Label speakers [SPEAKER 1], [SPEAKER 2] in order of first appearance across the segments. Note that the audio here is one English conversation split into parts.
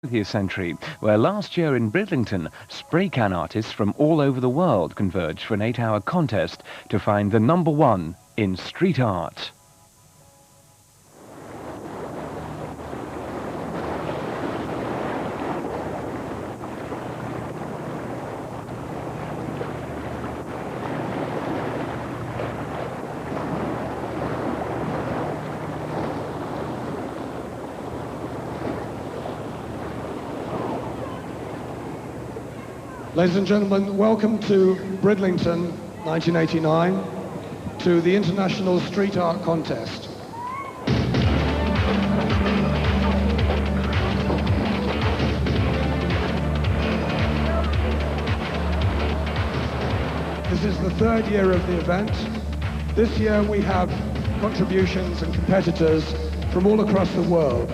[SPEAKER 1] 20th century, where last year in Bridlington, spray can artists from all over the world converged for an 8-hour contest to find the #1 in street art.
[SPEAKER 2] Ladies and gentlemen, welcome to Bridlington 1989, to the International Street Art Contest. This is the third year of the event. This year we have contributions and competitors from all across the world.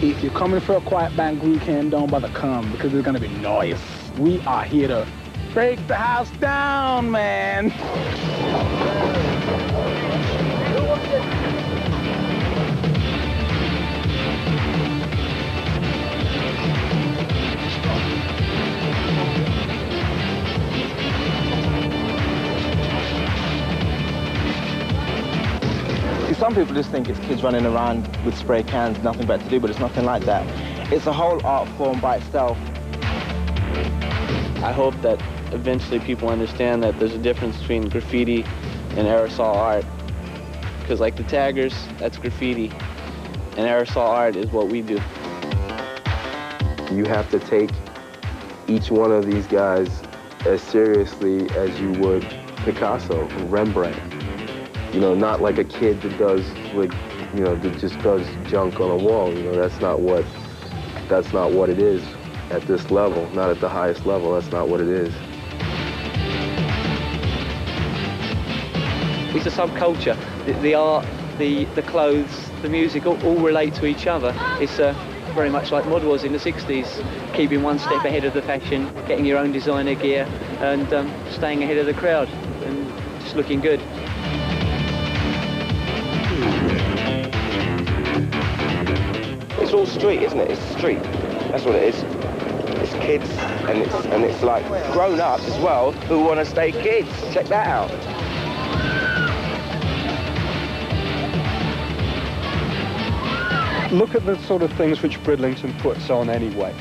[SPEAKER 3] If you're coming for a quiet band group camp, don't bother come because it's gonna be noise. We are here to break the house down, man.
[SPEAKER 4] Some people just think it's kids running around with spray cans, nothing better to do, but it's nothing like that. It's a whole art form by itself.
[SPEAKER 5] I hope that eventually people understand that there's a difference between graffiti and aerosol art. Because like the taggers, that's graffiti, and aerosol art is what we do.
[SPEAKER 6] You have to take each one of these guys as seriously as you would Picasso, Rembrandt. You know, not like a kid that does, like, you know, that just does junk on a wall. You know, that's not what it is at this level, not at the highest level. That's not what it is.
[SPEAKER 7] It's a subculture. The art, the clothes, the music all relate to each other. It's very much like mod was in the 60s, keeping one step ahead of the fashion, getting your own designer gear, and staying ahead of the crowd, and just looking good.
[SPEAKER 6] It's all street, isn't it? It's street. That's what it is. It's kids, and it's like grown-ups as well who want to stay kids. Check that out.
[SPEAKER 8] Look at the sort of things which Bridlington puts on anyway.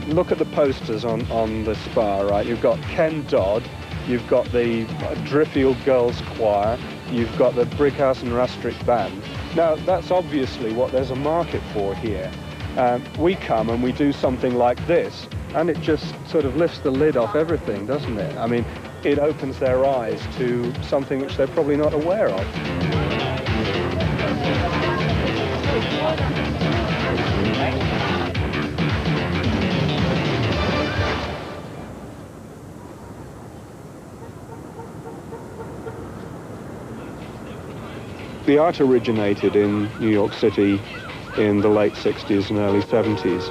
[SPEAKER 8] Look at the posters on the spa, right? You've got Ken Dodd, you've got the Driffield Girls Choir, you've got the Brighouse and Rastrick Band. Now, that's obviously what there's a market for here. We come and we do something like this, and it just sort of lifts the lid off everything, doesn't it? I mean, it opens their eyes to something which they're probably not aware of. The art originated in New York City in the late 60s and early 70s.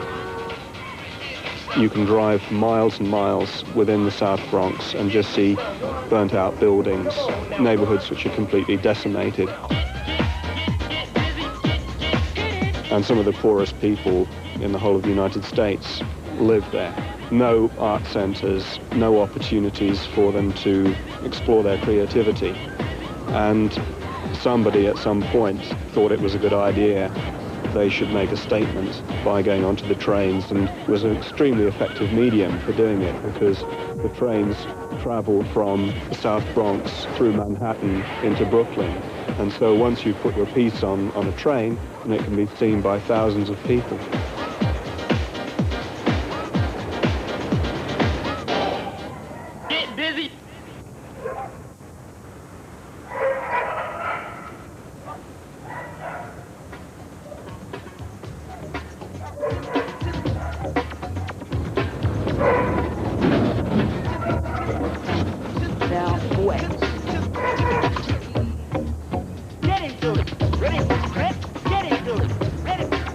[SPEAKER 8] You can drive miles and miles within the South Bronx and just see burnt out buildings, neighborhoods which are completely decimated. And some of the poorest people in the whole of the United States live there. No art centers, no opportunities for them to explore their creativity. And somebody at some point thought it was a good idea they should make a statement by going onto the trains, and it was an extremely effective medium for doing it because the trains travel from the South Bronx through Manhattan into Brooklyn. And so once you put your piece on a train, and it can be seen by thousands of people.
[SPEAKER 7] Get busy!
[SPEAKER 9] Now, west. Get into it. Ready? Get into it. Ready?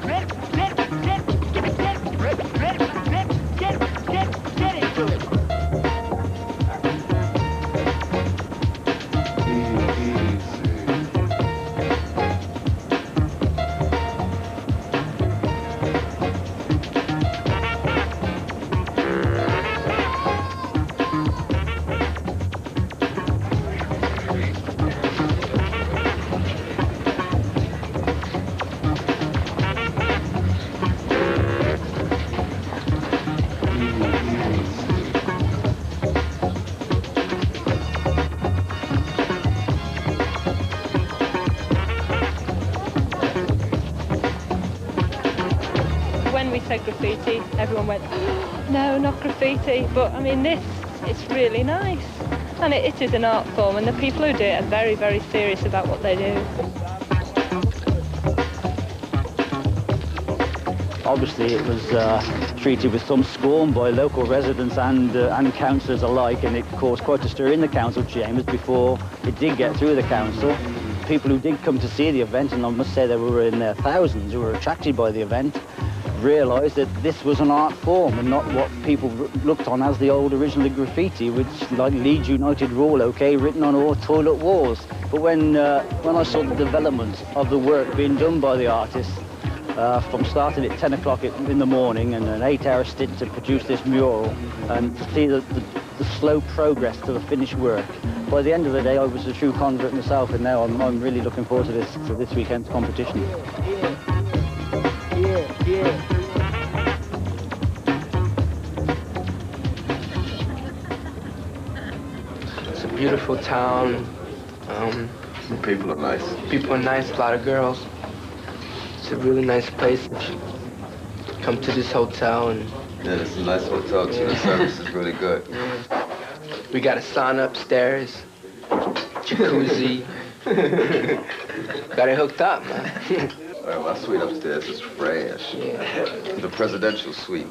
[SPEAKER 10] when we said graffiti, everyone went, no, not graffiti. But I mean, it's really nice. And it is an art form, and the people who do it are very, very serious about what they do.
[SPEAKER 11] Obviously, it was treated with some scorn by local residents and councillors alike, and it caused quite a stir in the council chambers before it did get through the council. People who did come to see the event, and I must say there were in their thousands who were attracted by the event, realised that this was an art form and not what people looked on as the old original graffiti, which like Leeds United rule, okay, written on all toilet walls. But when I saw the development of the work being done by the artists, from starting at 10 o'clock in the morning and an 8-hour stint to produce this mural, and to see the slow progress to the finished work, by the end of the day I was a true convert myself, and now I'm really looking forward to this weekend's competition.
[SPEAKER 12] It's a beautiful town.
[SPEAKER 6] The people are nice.
[SPEAKER 12] People are nice, a lot of girls. It's a really nice place. Come to this hotel and...
[SPEAKER 6] Yeah, it's a nice hotel too. The service is really good.
[SPEAKER 12] Yeah. We got a sauna upstairs, jacuzzi. Got it hooked up, man.
[SPEAKER 6] My suite upstairs is fresh.
[SPEAKER 12] Yeah.
[SPEAKER 6] The presidential suite.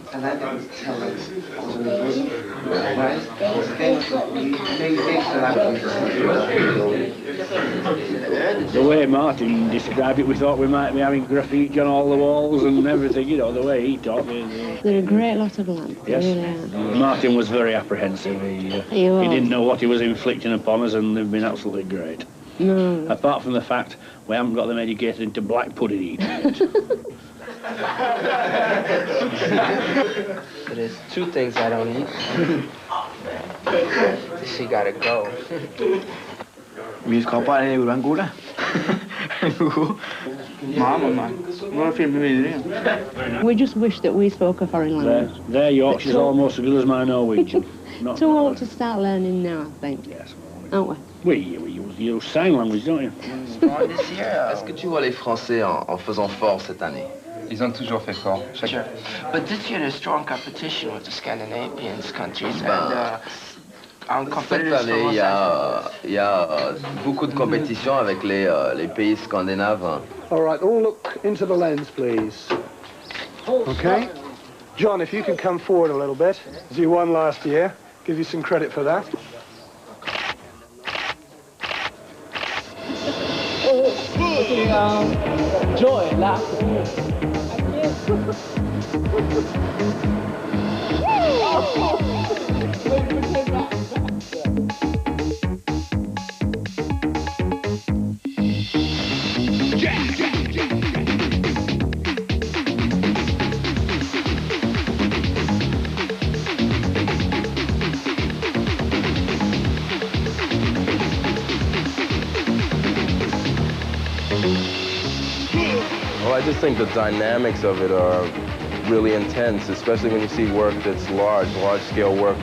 [SPEAKER 13] The way Martin described it, we thought we might be having graffiti on all the walls and everything, you know, the way he talked.
[SPEAKER 9] They're a great lot of lads.
[SPEAKER 13] Yes.
[SPEAKER 9] Really.
[SPEAKER 13] Martin was very apprehensive. He didn't know what he was inflicting upon us, and they've been absolutely great.
[SPEAKER 9] No.
[SPEAKER 13] Apart from the fact we haven't got them educated into black pudding eating yet.
[SPEAKER 12] But there's two things I don't eat. She gotta go.
[SPEAKER 14] Vi skal bare have en god dag. Mamma, man filmer videre.
[SPEAKER 9] We just wish that we spoke a foreign language.
[SPEAKER 13] Their Yorkshire's almost as good as my Norwegian.
[SPEAKER 9] Too old to start learning now, I think.
[SPEAKER 13] Yes.
[SPEAKER 9] Aren't we?
[SPEAKER 13] You use sign language, don't you?
[SPEAKER 6] Est-ce que tu vois les Français en faisant fort cette année? Ils ont toujours fait fort.
[SPEAKER 12] Sure. But this year there's strong competition with the Scandinavian countries.
[SPEAKER 6] Cette année, il y a beaucoup de compétition avec les pays scandinaves.
[SPEAKER 2] All right, all look into the lens, please. Okay. John, if you could come forward a little bit, as you won last year, give you some credit for that.
[SPEAKER 3] Joy, laughter.
[SPEAKER 6] Well, I just think the dynamics of it are really intense, especially when you see work that's large-scale work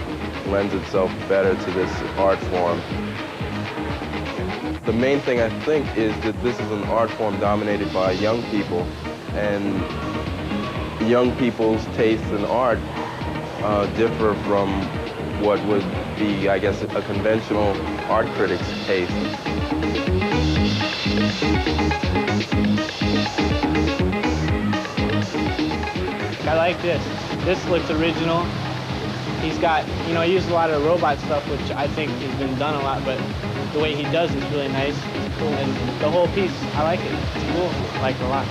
[SPEAKER 6] lends itself better to this art form. The main thing I think is that this is an art form dominated by young people, and young people's tastes in art differ from what would be, I guess, a conventional art critic's taste.
[SPEAKER 3] I like this. This looks original. He's got, you know, he uses a lot of robot stuff, which I think has been done a lot, but the way he does is really nice. It's cool. And the whole piece, I like it. It's cool. I like it a lot.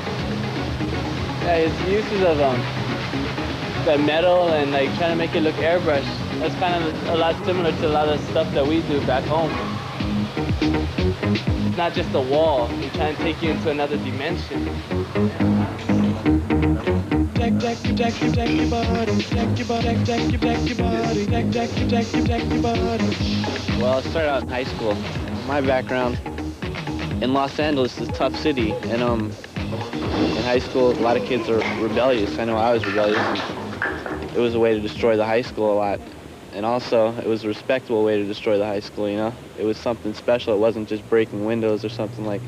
[SPEAKER 3] Yeah, his uses of the metal and like trying to make it look airbrushed. That's kind of a lot similar to a lot of stuff that we do back home. It's not just a wall. He's trying to take you into another dimension.
[SPEAKER 15] Deck your body, deck your body, deck your body, deck your body.
[SPEAKER 5] Well, it started out in high school. My background in Los Angeles is a tough city, and in high school, a lot of kids are rebellious. I know I was rebellious. It was a way to destroy the high school a lot. And also, it was a respectable way to destroy the high school, you know? It was something special. It wasn't just breaking windows or something like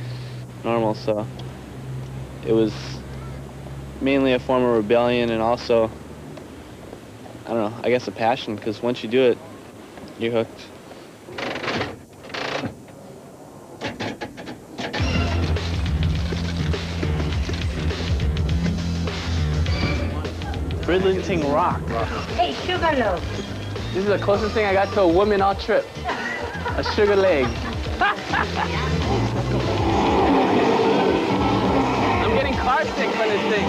[SPEAKER 5] normal, so it was mainly a form of rebellion and also, I don't know, I guess a passion, because once you do it, you're hooked.
[SPEAKER 3] Bridlington rock.
[SPEAKER 16] Hey, Sugarloaf.
[SPEAKER 3] This is the closest thing I got to a woman all trip. A sugar leg. I'm getting car sick from this thing.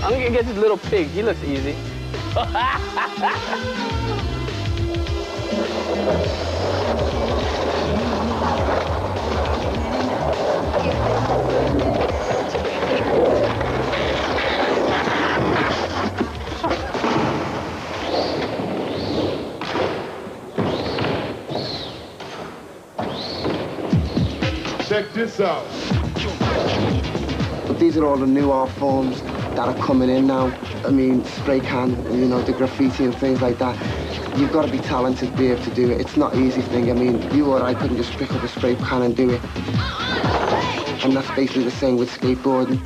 [SPEAKER 3] I'm gonna get this little pig. He looks easy.
[SPEAKER 17] Check this out.
[SPEAKER 18] But these are all the new art forms that are coming in now. I mean, spray can, you know, the graffiti and things like that. You've got to be talented to be able to do it. It's not an easy thing. I mean, you or I couldn't just pick up a spray can and do it. And that's basically the same with skateboarding.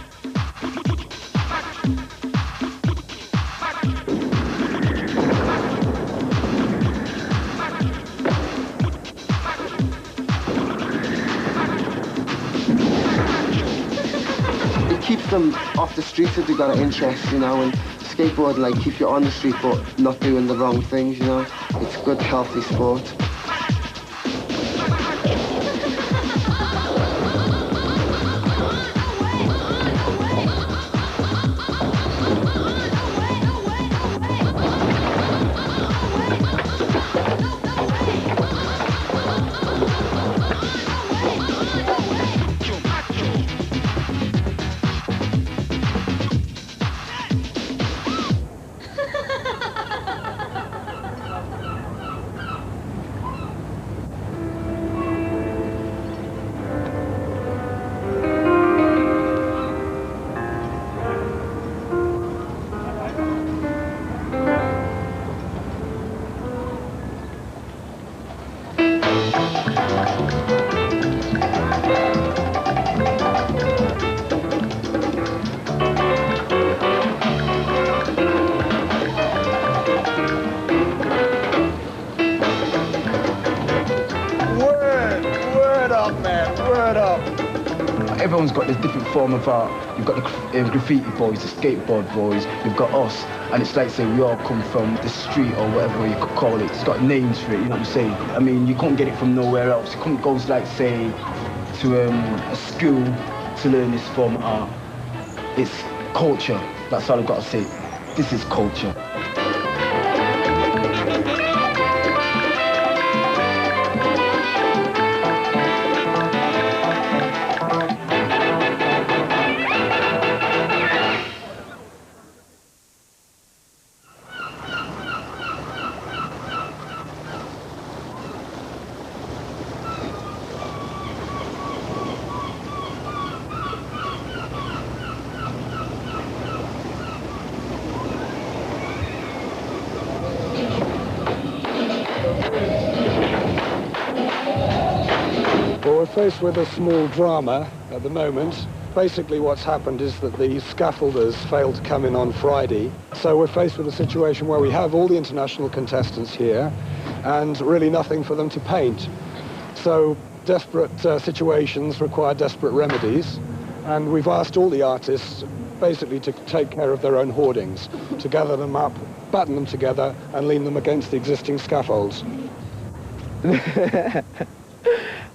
[SPEAKER 18] Keeps them off the streets if they've got an interest, you know, and skateboarding, like, keeps you on the street but not doing the wrong things, you know. It's a good, healthy sport.
[SPEAKER 14] Everyone's got this different form of art. You've got the graffiti boys, the skateboard boys, you've got us, and it's like, say, we all come from the street or whatever you could call it. It's got names for it, you know what I'm saying? I mean, you can't get it from nowhere else. You couldn't go, like, say, to a school to learn this form of art. It's culture. That's all I've got to say. This is culture.
[SPEAKER 2] Well, we're faced with a small drama at the moment. Basically what's happened is that the scaffolders failed to come in on Friday. So we're faced with a situation where we have all the international contestants here and really nothing for them to paint. So desperate situations require desperate remedies. And we've asked all the artists basically to take care of their own hoardings, to gather them up, batten them together and lean them against the existing scaffolds.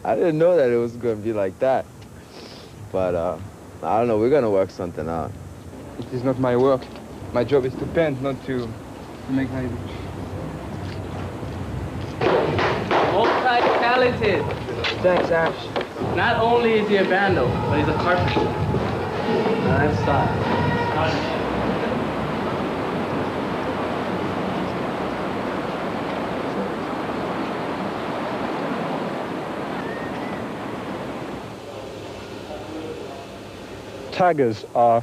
[SPEAKER 6] I didn't know that it was going to be like that. But I don't know, we're going to work something out.
[SPEAKER 19] It is not my work. My job is to paint, not to make my...
[SPEAKER 3] Multi-talented.
[SPEAKER 12] Thanks, Ash.
[SPEAKER 3] Not only is he a vandal, but he's a carpenter. Nice style.
[SPEAKER 8] Taggers are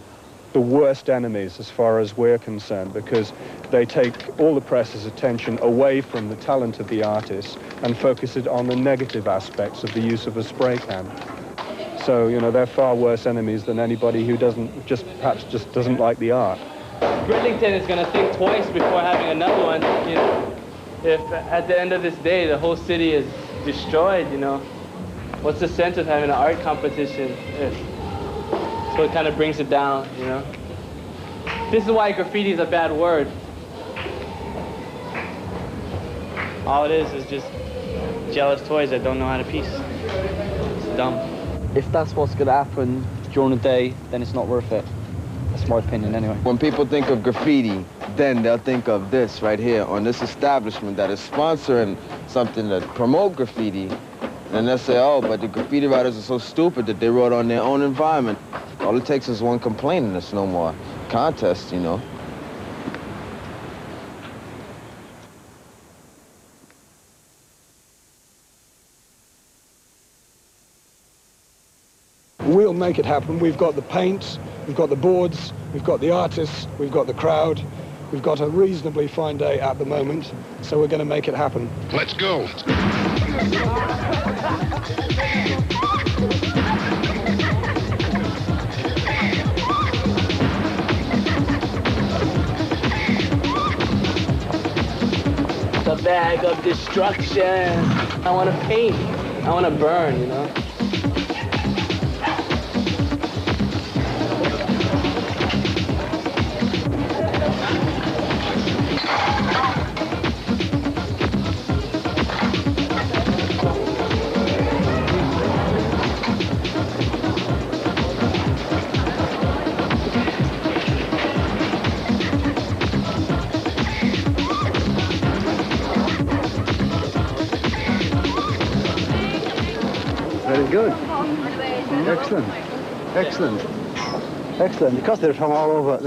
[SPEAKER 8] the worst enemies as far as we're concerned, because they take all the press's attention away from the talent of the artist and focus it on the negative aspects of the use of a spray can. So, you know, they're far worse enemies than anybody who perhaps just doesn't like the art.
[SPEAKER 3] Bridlington is going to think twice before having another one. You know, if at the end of this day the whole city is destroyed, you know, what's the sense of having an art competition? So it kind of brings it down, you know. This is why graffiti is a bad word. All it is just jealous toys that don't know how to piece. It's dumb.
[SPEAKER 11] If that's what's going to happen during the day, then it's not worth it. That's my opinion anyway.
[SPEAKER 6] When people think of graffiti, then they'll think of this right here on this establishment that is sponsoring something that promote graffiti. And they'll say, oh, but the graffiti writers are so stupid that they wrote on their own environment. All it takes is one complaint and there's no more contest, you know.
[SPEAKER 2] We'll make it happen. We've got the paint, we've got the boards, we've got the artists, we've got the crowd. We've got a reasonably fine day at the moment, so we're going to make it happen.
[SPEAKER 17] Let's go.
[SPEAKER 3] The bag of destruction. I want to paint. I want to burn, you know.
[SPEAKER 16] Very good. Excellent. Excellent. Excellent. Because they're from all over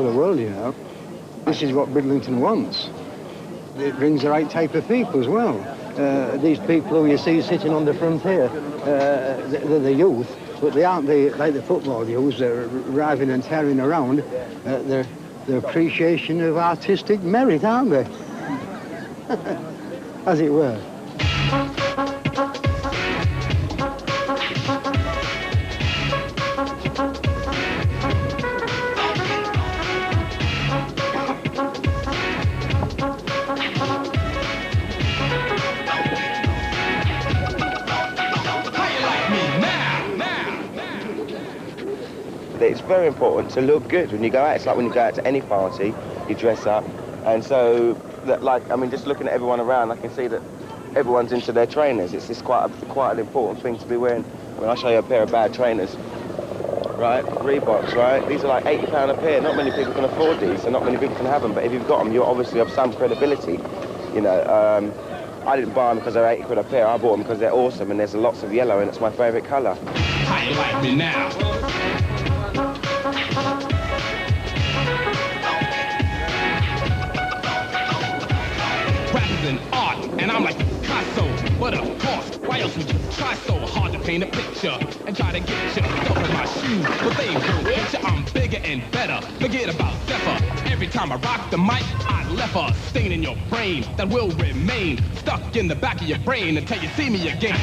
[SPEAKER 16] the world, you know. This is what Bridlington wants. It brings the right type of people as well. These people who you see sitting on the front here, they're the youth, but they aren't like the football youths. They're driving and tearing around. They're the appreciation of artistic merit, aren't they? As it were.
[SPEAKER 4] It's very important to look good when you go out. It's like when you go out to any party, you dress up. And so, just looking at everyone around, I can see that everyone's into their trainers. It's quite an important thing to be wearing. I mean, I'll show you a pair of bad trainers, right? Reeboks, right? These are like £80 a pair. Not many people can afford these, and not many people can have them. But if you've got them, you're obviously of some credibility. You know, I didn't buy them because they're £80 a pair. I bought them because they're awesome, and there's lots of yellow, and it's my favourite colour.
[SPEAKER 15] How you like me now? An art, and I'm like Picasso. But of course, why else would you try so hard to paint a picture and try to get yourself in my shoes? But they won't get you. I'm bigger and better. Forget about Zephyr. Every time I rock the mic, I left a stain in your brain that will remain stuck in the back of your brain until you see me again.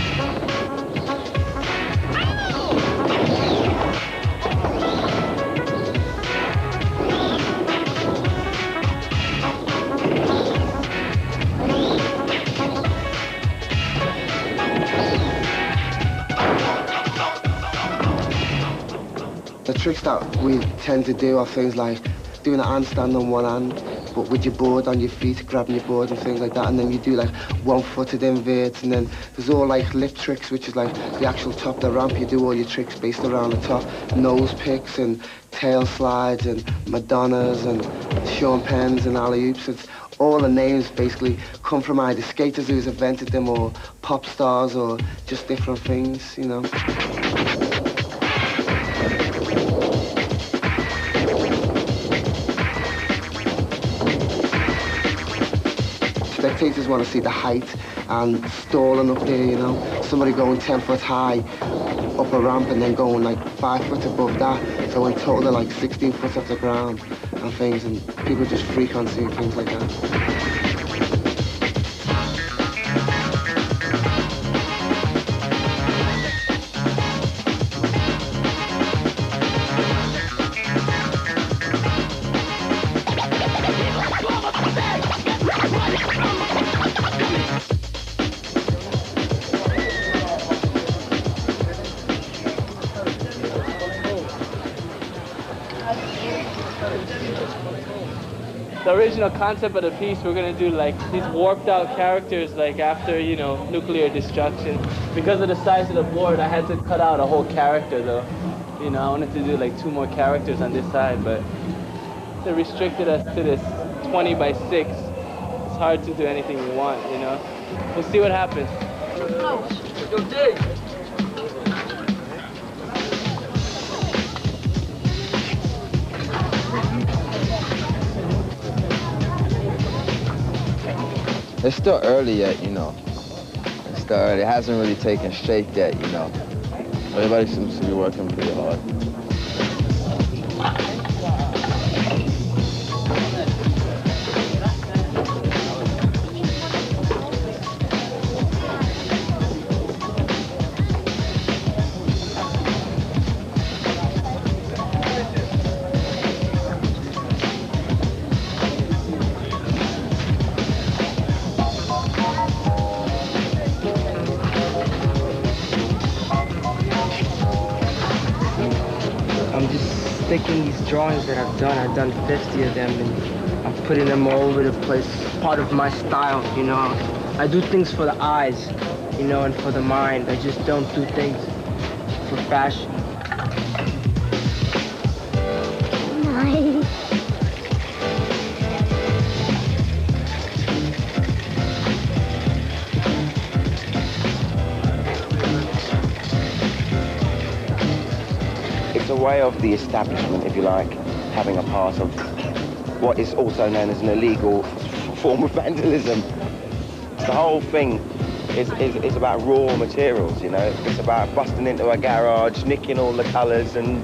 [SPEAKER 18] The tricks that we tend to do are things like doing a handstand on one hand, but with your board on your feet, grabbing your board and things like that, and then you do like one-footed inverts, and then there's all like lip tricks, which is like the actual top of the ramp. You do all your tricks based around the top, nose picks and tail slides and Madonnas and Sean Penns and alley-oops. It's all the names basically come from either skaters who's invented them or pop stars or just different things, you know. Spectators want to see the height and stalling up there, you know. Somebody going 10 foot high up a ramp and then going like 5 foot above that. So in total they're like 16 foot off the ground and things, and people just freak on seeing things like that.
[SPEAKER 3] The original concept of the piece, we're gonna do like these warped out characters like after, you know, nuclear destruction. Because of the size of the board, I had to cut out a whole character though. You know, I wanted to do like 2 more characters on this side, but they restricted us to this 20 by 6. It's hard to do anything you want, you know. We'll see what happens.
[SPEAKER 12] Go dig!
[SPEAKER 19] It's still early yet, you know. It's still early. It hasn't really taken shape yet, you know. Everybody seems to be working pretty hard.
[SPEAKER 12] Taking these drawings that I've done 50 of them, and I'm putting them all over the place. Part of my style, you know. I do things for the eyes, you know, and for the mind. I just don't do things for fashion.
[SPEAKER 4] It's a way of the establishment, if you like, having a part of what is also known as an illegal form of vandalism. The whole thing is about raw materials, you know. It's about busting into a garage, nicking all the colours and,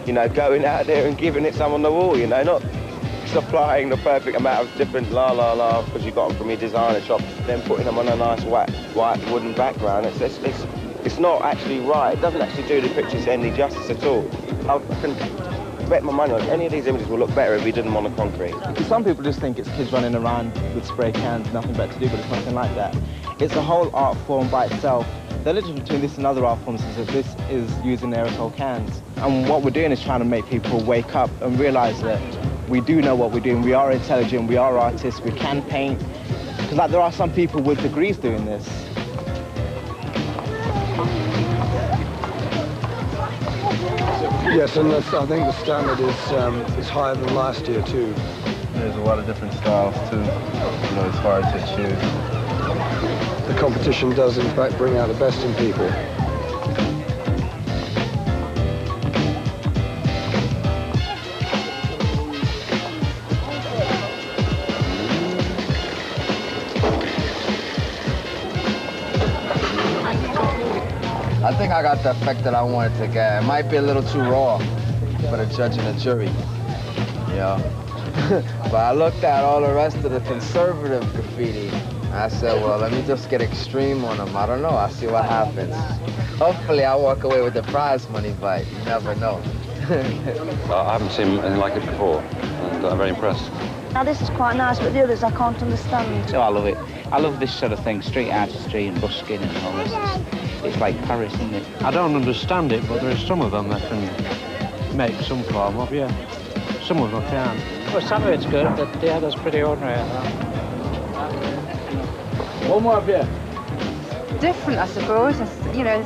[SPEAKER 4] you know, going out there and giving it some on the wall, you know, not supplying the perfect amount of different la because you got them from your designer shop, then putting them on a nice white wooden background. It's not actually right. It doesn't actually do the pictures any justice at all. I can bet my money on any of these images will look better if we did them on the concrete.
[SPEAKER 20] Some people just think it's kids running around with spray cans, nothing better to do, but it's nothing like that. It's a whole art form by itself. The difference between this and other art forms is that this is using aerosol cans. And what we're doing is trying to make people wake up and realize that we do know what we're doing, we are intelligent, we are artists, we can paint. Because like, there are some people with degrees doing this.
[SPEAKER 2] Yes, and I think the standard is higher than last year too.
[SPEAKER 6] There's a lot of different styles too. You know, it's hard to choose.
[SPEAKER 2] The competition does in fact bring out the best in people.
[SPEAKER 19] I think I got the effect that I wanted to get. It might be a little too raw for the judge and the jury, you know. But I looked at all the rest of the conservative graffiti, and I said, well, let me just get extreme on them. I don't know, I'll see what happens. Hopefully I'll walk away with the prize money, but you never know.
[SPEAKER 21] I haven't seen anything like it before, and I'm very impressed.
[SPEAKER 22] Now this is quite nice, but the others I can't understand.
[SPEAKER 23] Oh, I love it. I love this sort of thing, street artistry and busking and all this. It's like Paris, isn't it?
[SPEAKER 24] I don't understand it, but there are some of them that can make some form of, yeah. Some of them can't.
[SPEAKER 25] Well, some of it's good, but the other's pretty ordinary.
[SPEAKER 3] One more up here.
[SPEAKER 26] Different, I suppose. You know,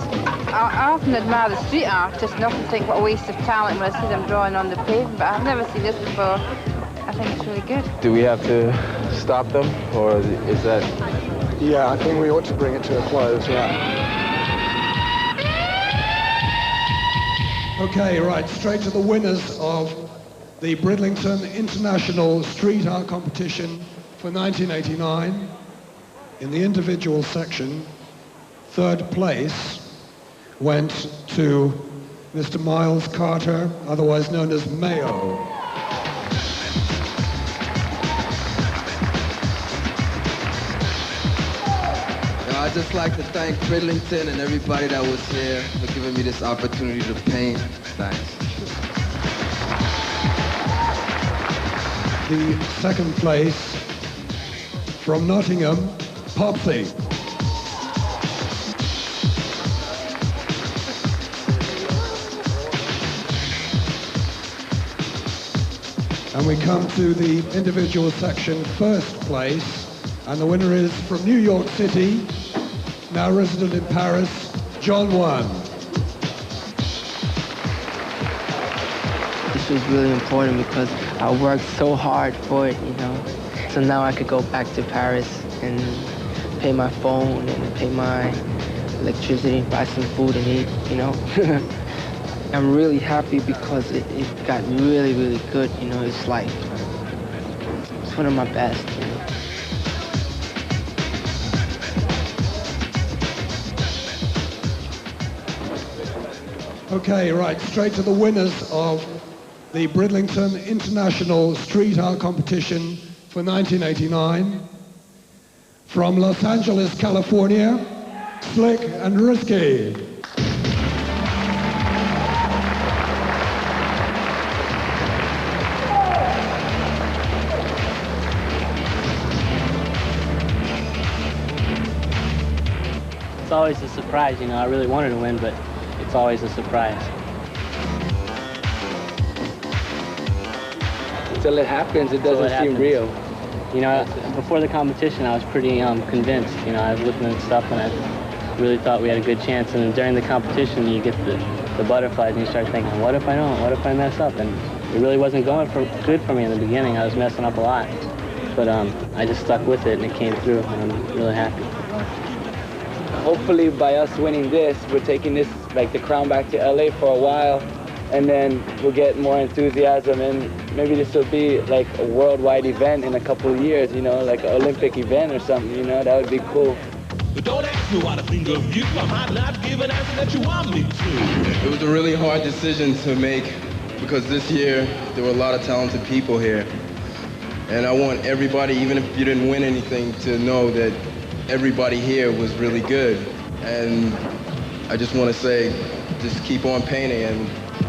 [SPEAKER 26] I often admire the street artists and often think what a waste of talent when I see them drawing on the pavement, but I've never seen this before. I think it's really good.
[SPEAKER 6] Do we have to stop them, or is that...
[SPEAKER 2] Yeah, I think we ought to bring it to a close, yeah. Okay, right, straight to the winners of the Bridlington International Street Art Competition for 1989. In the individual section, third place went to Mr. Miles Carter, otherwise known as Mayo.
[SPEAKER 19] I'd just like to thank Bridlington and everybody that was here for giving me this opportunity to paint. Thanks.
[SPEAKER 2] The second place from Nottingham, Popsy. And we come to the individual section first place. And the winner is from New York City, now resident in Paris, John Wan.
[SPEAKER 12] This was really important because I worked so hard for it, you know. So now I could go back to Paris and pay my phone and pay my electricity, buy some food and eat, you know. I'm really happy because it got really, really good, you know. It's like, it's one of my best, you know.
[SPEAKER 2] Okay, right, straight to the winners of the Bridlington International Street Art Competition for 1989. From Los Angeles, California, Slick and Risky.
[SPEAKER 3] It's always a surprise, you know. I really wanted to win, but it's always a surprise.
[SPEAKER 12] Until it happens, it doesn't seem real.
[SPEAKER 3] You know, before the competition, I was pretty convinced. You know, I was looking at stuff and I really thought we had a good chance. And during the competition, you get the butterflies and you start thinking, what if I don't? What if I mess up? And it really wasn't going good for me in the beginning. I was messing up a lot. But I just stuck with it and it came through and I'm really happy.
[SPEAKER 12] Hopefully by us winning this, we're taking this, like the crown back to LA for a while, and then we'll get more enthusiasm, and maybe this will be like a worldwide event in a couple of years, you know, like an Olympic event or something, you know, that would be cool.
[SPEAKER 15] But don't ask me what I think of you. I might not give an answer that you want me to.
[SPEAKER 1] It was a really hard decision to make because this year there were a lot of talented people here. And I want everybody, even if you didn't win anything, to know that everybody here was really good. And I just want to say, just keep on painting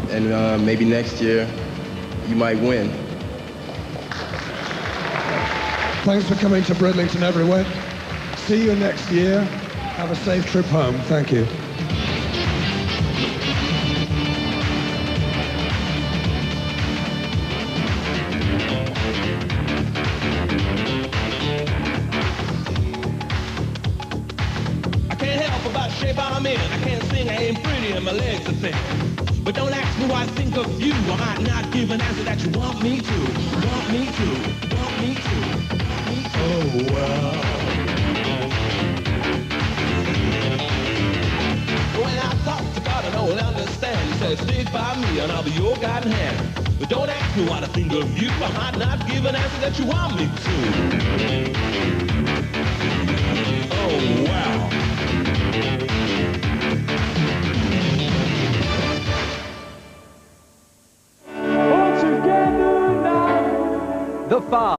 [SPEAKER 1] and maybe next year you might win.
[SPEAKER 2] Thanks for coming to Bridlington, everyone. See you next year. Have a safe trip home. Thank you.
[SPEAKER 15] Shape I'm in. I can't sing, I ain't pretty, and my legs are thin. But don't ask me what I think of you. I might not give an answer that you want me to. Want me to. Want me to. Oh, well. When I talk to God, I know He'll understand. He says, stick by me and I'll be your guiding hand. But don't ask me what I think of you. I might not give an answer that you want me to. Oh, wow.
[SPEAKER 5] The Farm.